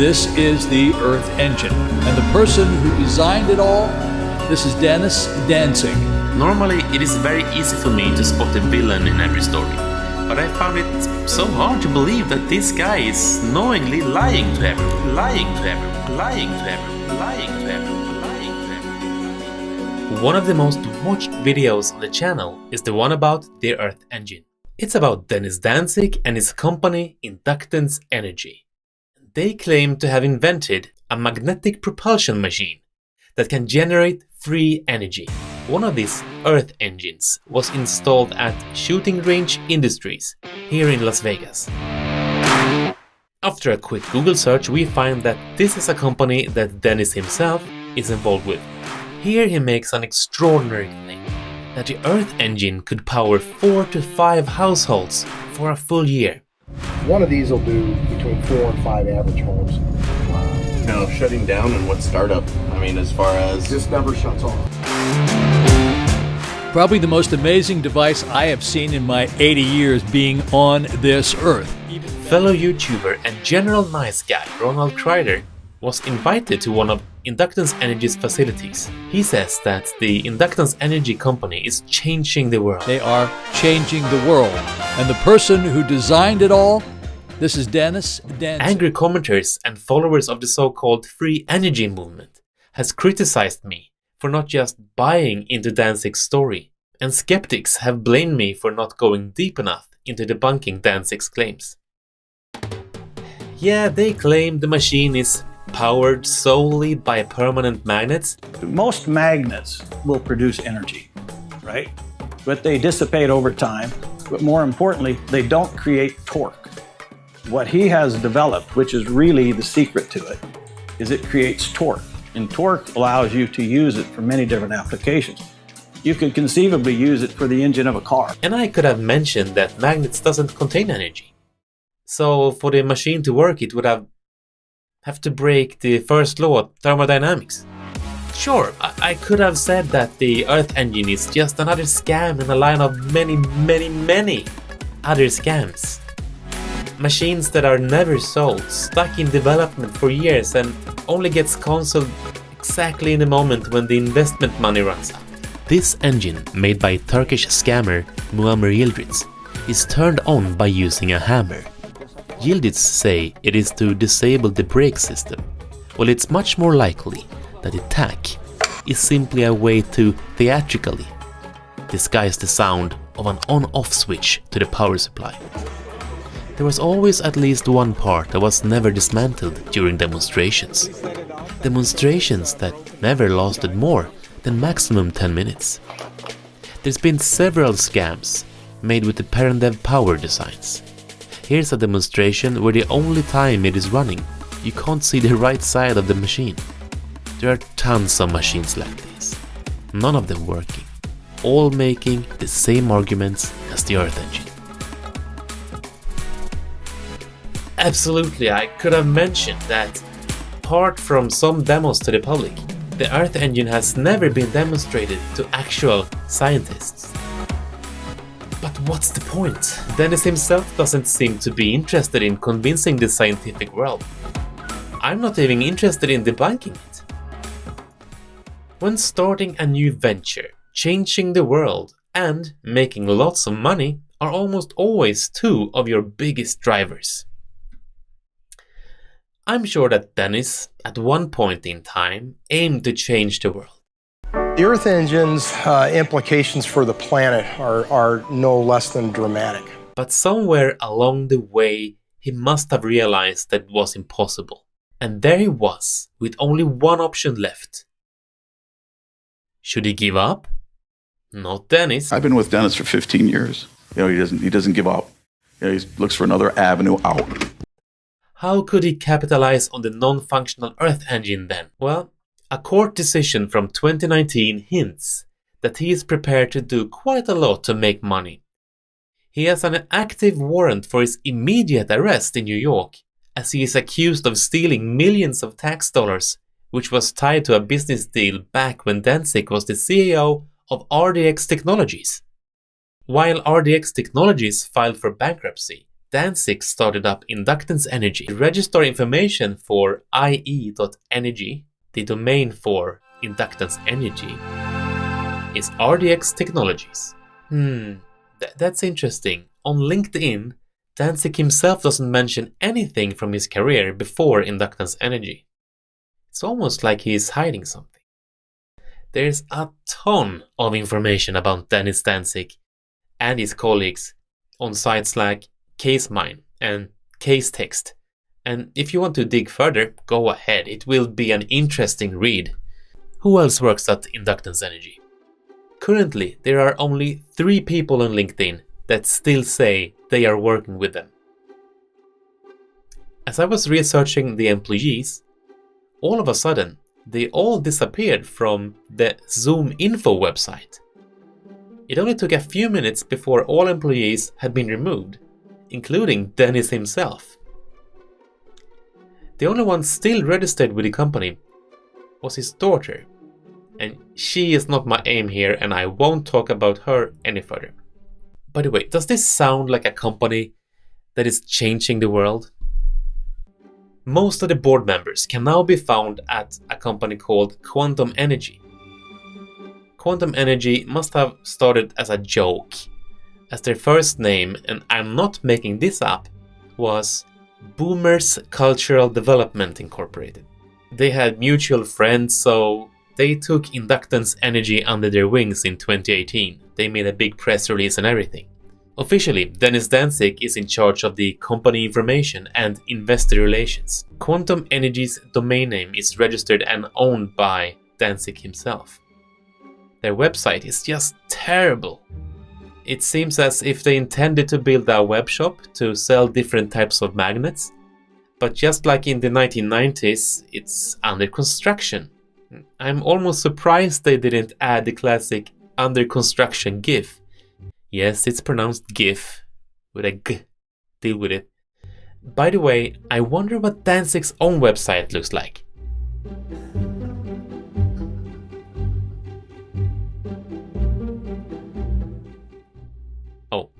This is the Earth engine. And the person who designed it all, this is Dennis Danzik. Normally, it is very easy for me to spot a villain in every story. But I found it so hard to believe that this guy is knowingly lying to everyone. One of the most watched videos on the channel is the one about the Earth engine. It's about Dennis Danzik and his company Inductance Energy. They claim to have invented a magnetic propulsion machine that can generate free energy. One of these Earth engines was installed at Shooting Range Industries here in Las Vegas. After a quick Google search, we find that this is a company that Dennis himself is involved with. Here he makes an extraordinary claim that the Earth engine could power 4 to 5 households for a full year. One of these will do between 4 and 5 average homes. Now, shutting down and what startup? I mean, as far as... This never shuts off. Probably the most amazing device I have seen in my 80 years being on this Earth. Fellow YouTuber and general nice guy Ronald Crider was invited to one of Inductance Energy's facilities. He says that the Inductance Energy company is changing the world. They are changing the world. And the person who designed it all, this is Dennis Danzik. Angry commenters and followers of the so-called free energy movement has criticized me for not just buying into Danzik's story, and skeptics have blamed me for not going deep enough into debunking Danzik's claims. Yeah, they claim the machine is powered solely by permanent magnets. Most magnets will produce energy, right? But they dissipate over time. But more importantly, they don't create torque. What he has developed, which is really the secret to it, is it creates torque. And torque allows you to use it for many different applications. You could conceivably use it for the engine of a car. And I could have mentioned that magnets doesn't contain energy. So for the machine to work, it would have to break the first law of thermodynamics. Sure, I could have said that the Earth engine is just another scam in a line of many other scams. Machines that are never sold, stuck in development for years and only gets cancelled exactly in the moment when the investment money runs out. This engine, made by Turkish scammer Muammer Yildiz, is turned on by using a hammer. Yildiz say it is to disable the brake system. Well, it's much more likely that the tack is simply a way to theatrically disguise the sound of an on-off switch to the power supply. There was always at least one part that was never dismantled during demonstrations. Demonstrations that never lasted more than maximum 10 minutes. There's been several scams made with the Perendev power designs. Here's a demonstration where the only time it is running, you can't see the right side of the machine. There are tons of machines like this, none of them working, all making the same arguments as the Earth engine. Absolutely, I could have mentioned that, apart from some demos to the public, the Earth engine has never been demonstrated to actual scientists. But what's the point? Dennis himself doesn't seem to be interested in convincing the scientific world. I'm not even interested in debunking it. When starting a new venture, changing the world and making lots of money are almost always two of your biggest drivers. I'm sure that Dennis, at one point in time, aimed to change the world. The Earth engine's implications for the planet are no less than dramatic. But somewhere along the way, he must have realized that it was impossible. And there he was, with only one option left. Should he give up? Not Dennis. I've been with Dennis for 15 years. He doesn't give up. He looks for another avenue out. How could he capitalize on the non-functional Earth engine then? Well, a court decision from 2019 hints that he is prepared to do quite a lot to make money. He has an active warrant for his immediate arrest in New York, as he is accused of stealing millions of tax dollars, which was tied to a business deal back when Danzik was the CEO of RDX Technologies. While RDX Technologies filed for bankruptcy, Danzik started up Inductance Energy to register information for IE.energy. The domain for Inductance Energy is RDX Technologies. That's interesting. On LinkedIn, Danzik himself doesn't mention anything from his career before Inductance Energy. It's almost like he is hiding something. There's a ton of information about Dennis Danzik and his colleagues on sites like CaseMine and CaseText. And if you want to dig further, go ahead. It will be an interesting read. Who else works at Inductance Energy? Currently, there are only 3 people on LinkedIn that still say they are working with them. As I was researching the employees, all of a sudden, they all disappeared from the Zoom info website. It only took a few minutes before all employees had been removed, including Dennis himself. The only one still registered with the company was his daughter, and she is not my aim here, and I won't talk about her any further. By the way, does this sound like a company that is changing the world? Most of the board members can now be found at a company called Quantum Energy. Quantum Energy must have started as a joke, as their first name, and I'm not making this up, was Boomers Cultural Development Incorporated. They had mutual friends, so they took Inductance Energy under their wings in 2018. They made a big press release and everything. Officially, Dennis Danzik is in charge of the company information and investor relations. Quantum Energy's domain name is registered and owned by Danzik himself. Their website is just terrible. It seems as if they intended to build a web shop to sell different types of magnets, but just like in the 1990s, it's under construction. I'm almost surprised they didn't add the classic under construction GIF. Yes, it's pronounced GIF with a G. Deal with it. By the way, I wonder what Danzik's own website looks like. Oh,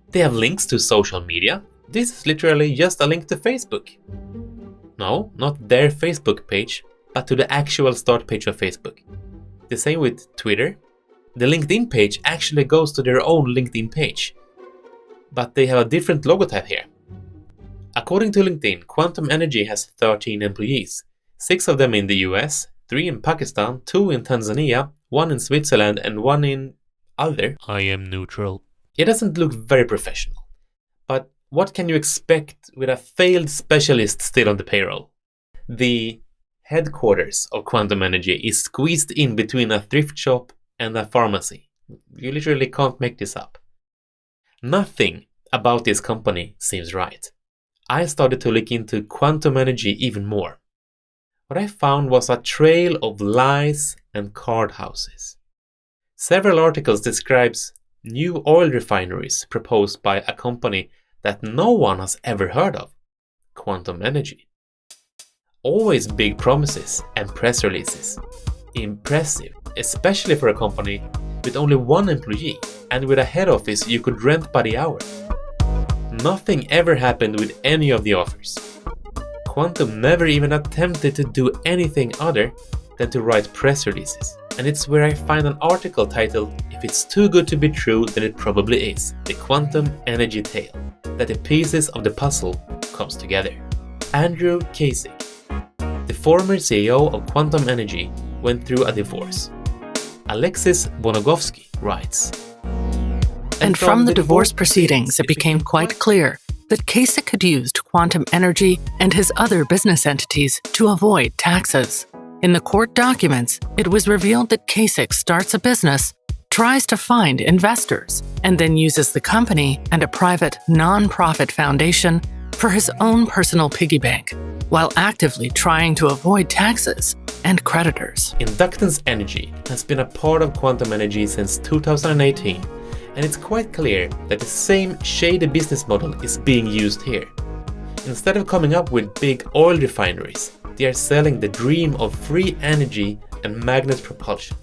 they have links to social media. This is literally just a link to Facebook. No, not their Facebook page, but to the actual start page of Facebook. The same with Twitter. The LinkedIn page actually goes to their own LinkedIn page, but they have a different logotype here. According to LinkedIn, Quantum Energy has 13 employees, 6 of them in the US, 3 in Pakistan, 2 in Tanzania, 1 in Switzerland, and 1 in other. I am neutral. It doesn't look very professional, but what can you expect with a failed specialist still on the payroll? The headquarters of Quantum Energy is squeezed in between a thrift shop and a pharmacy. You literally can't make this up. Nothing about this company seems right. I started to look into Quantum Energy even more. What I found was a trail of lies and card houses. Several articles describes new oil refineries proposed by a company that no one has ever heard of, Quantum Energy. Always big promises and press releases. Impressive, especially for a company with only 1 employee and with a head office you could rent by the hour. Nothing ever happened with any of the offers. Quantum never even attempted to do anything other than to write press releases. And it's where I find an article titled, "If it's too good to be true, then it probably is. The Quantum Energy Tale," that the pieces of the puzzle comes together. Andrew Kasich, the former CEO of Quantum Energy, went through a divorce. Alexis Bonogovsky writes, And from the divorce proceedings, it became quite clear that Kasich had used Quantum Energy and his other business entities to avoid taxes. In the court documents, it was revealed that Kasich starts a business, tries to find investors, and then uses the company and a private non-profit foundation for his own personal piggy bank, while actively trying to avoid taxes and creditors. Inductance Energy has been a part of Quantum Energy since 2018, and it's quite clear that the same shady business model is being used here. Instead of coming up with big oil refineries, they are selling the dream of free energy and magnet propulsion.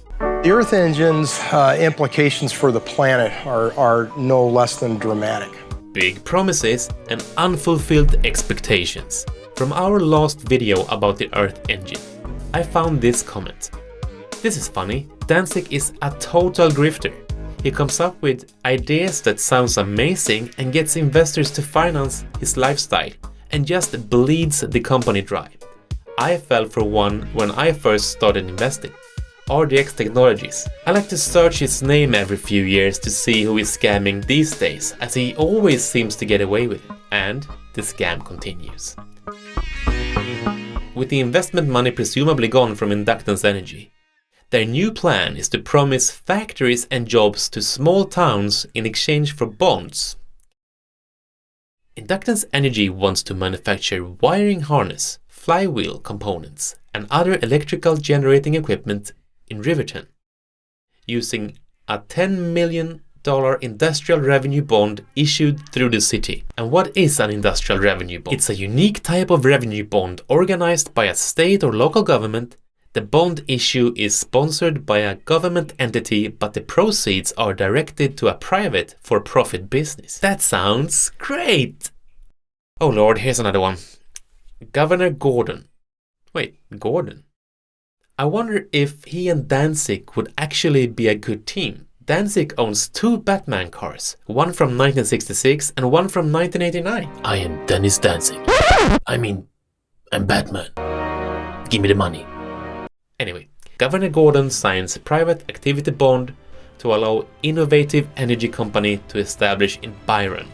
The Earth engine's implications for the planet are no less than dramatic. big promises and unfulfilled expectations. From our last video about the Earth engine, I found this comment. This is funny. Danzik is a total grifter. He comes up with ideas that sounds amazing and gets investors to finance his lifestyle and just bleeds the company dry. I fell for one when I first started investing. RDX Technologies. I like to search his name every few years to see who is scamming these days, as he always seems to get away with it. And the scam continues. With the investment money presumably gone from Inductance Energy, their new plan is to promise factories and jobs to small towns in exchange for bonds. Inductance Energy wants to manufacture wiring harness, flywheel components, and other electrical generating equipment in Riverton, using a $10 million industrial revenue bond issued through the city. And what is an industrial revenue bond? It's a unique type of revenue bond organized by a state or local government. The bond issue is sponsored by a government entity, but the proceeds are directed to a private for-profit business. That sounds great! Oh lord, here's another one. Governor Gordon. Wait, Gordon? I wonder if he and Danzik would actually be a good team. Danzik owns 2 Batman cars, one from 1966 and one from 1989. I am Dennis Danzik. I'm Batman. Give me the money. Anyway, Governor Gordon signs a private activity bond to allow Innovative Energy Company to establish in Byron.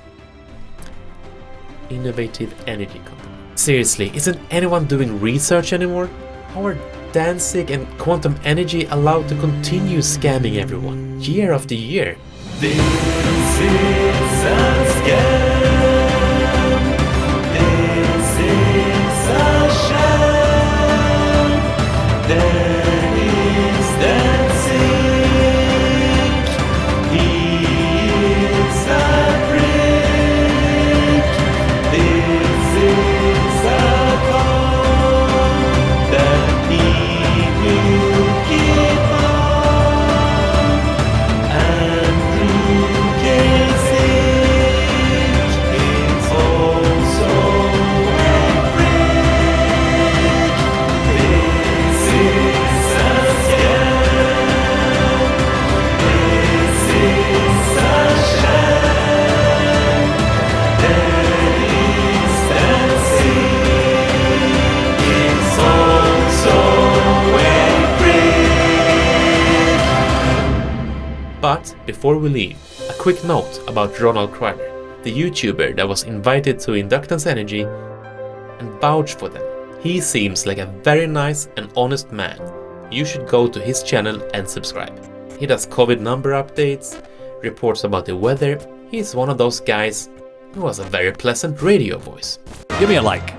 Innovative Energy Company. Seriously, isn't anyone doing research anymore? How are Danzik and Quantum Energy allowed to continue scamming everyone year after year? This is a scam. This is a sham. Dennis Danzik. He is a brick. This is a con that he will keep on. Andrew Kasich is also a brick. This is a scam. This is a sham. Dennis Danzik is also a brick. But before we leave, a quick note about Ronald Crider, the YouTuber that was invited to Inductance Energy and vouched for them. He seems like a very nice and honest man. You should go to his channel and subscribe. He does COVID number updates, reports about the weather. He's one of those guys who has a very pleasant radio voice. Give me a like.